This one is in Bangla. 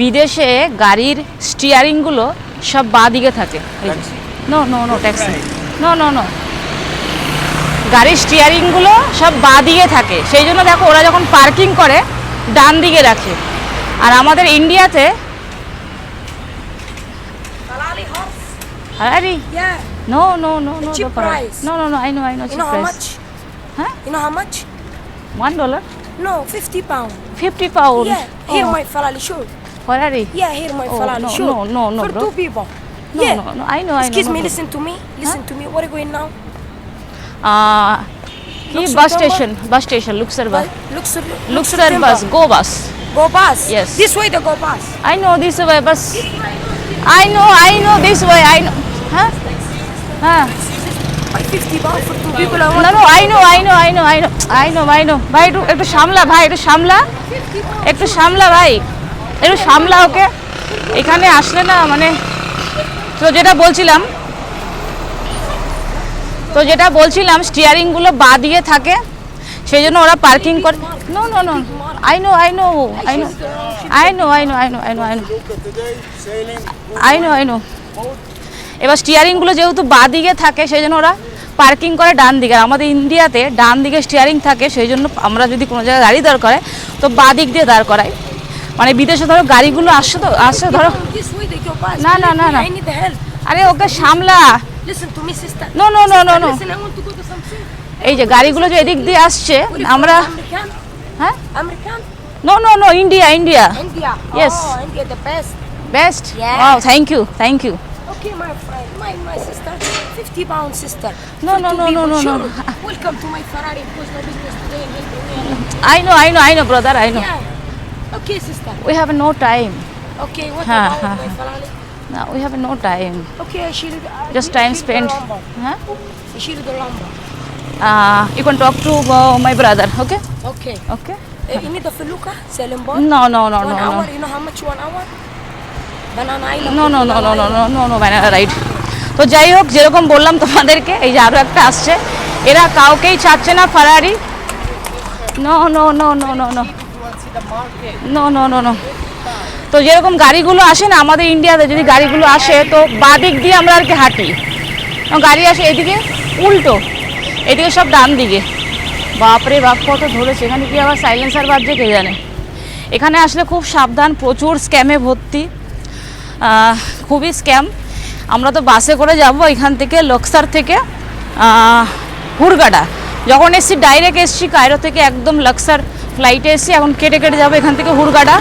বিদেশে গাড়ির স্টিয়ারিংগুলো সব বাঁ দিকে থাকে। No no no taxi, no no no, গাড়ির স্টিয়ারিংগুলো সব বাঁ দিকে থাকে, সেই জন্য দেখো ওরা যখন পার্কিং করে ডান দিকে রাখে। আর আমাদের ইন্ডিয়াতে আরে no no no no no no no I know You know how much? Huh? You know how much? $1? No, 50 pound. 50 pound. Yeah, here my Ferrari show. Ferrari. Yeah, here my Oh, Ferrari no, show. no, no, For bro. two people. No, Yeah. no, no, I know, Excuse no, me, bro. listen to me. Listen to me. Where are you going now? He Luxor bus Tower? station, Luxor bus. Luxor Timber. bus, go bus. Go bus. Yes. This way the go bus. I know this way bus. I know this way, I know. Huh? Huh? By 50 pound for two people. I want No, I know. ভাই একটু সামলা ভাই, একটু সামলা ভাই, একটু সামলা ওকে। এখানে আসলে না মানে তো যেটা বলছিলাম স্টিয়ারিংগুলো বাঁ দিকে থাকে, সেই জন্য ওরা পার্কিং করে। No no no I know. এবার স্টিয়ারিংগুলো যেহেতু বাঁ দিকে থাকে সেই জন্য ওরা পার্কিং করে ডান দিকে। আর আমাদের ইন্ডিয়াতে ডান দিকে স্টিয়ারিং থাকে, সেই জন্য আমরা যদি কোনো জায়গায় গাড়ি দাঁড় করাই তো বাঁ দিক দিয়ে দাঁড় করাই। মানে বিদেশে ধরো গাড়িগুলো আসছে ধরো this way the go bus. না। I need the help. আরে ওকে সামলা। Listen to me, sister. No. Listen, I want to go to something. এই যে গাড়িগুলো যে এদিক দিয়ে আসছে What is আমরা American? হ্যাঁ American? No India India. Yes. Oh, India the best. Best. Yeah. Wow thank you Okay, my friend, my sister, 50 pound sister. No, For no, two no, people, no, no, sure. no. Welcome to my Ferrari because my business today and I know brother, I know. Yeah. Okay, sister. We have no time. Okay, what Ha, about ha, my Ferrari? No, we have no time. Okay, I should Just time spent. Huh? I should the lumber. You can talk to my brother, okay? Okay. Okay? You need the feluca, selling board? No. 1 hour, you know how much 1 hour? Banana island. No, banana ride. তো যাই হোক, যেরকম বললাম তোমাদেরকে, এই যে আরও একটা আসছে, এরা কাউকেই ছাড়ছে না ফারারি। নো। তো যেরকম গাড়িগুলো আসে না আমাদের ইন্ডিয়াতে, যদি গাড়িগুলো আসে তো বাঁ দিক দিয়ে আমরা আর কি হাঁটি, গাড়ি আসে এদিকে উল্টো, এদিকে সব ডান দিকে। বাপরে বাপ কত ধরেছে, এখানে কি আবার সাইলেন্সার বাজছে কে জানে। এখানে আসলে খুব সাবধান, প্রচুর স্ক্যামে ভর্তি, খুবই স্ক্যাম। আমরা তো বাসে করে যাব এখান থেকে লক্সার থেকে হুরগাডা, যখন এসছি ডাইরেক্ট এসছি কায়রো থেকে একদম লক্সার ফ্লাইটে এসছি, এখন কেটে যাবো এখান থেকে হুরগাডা।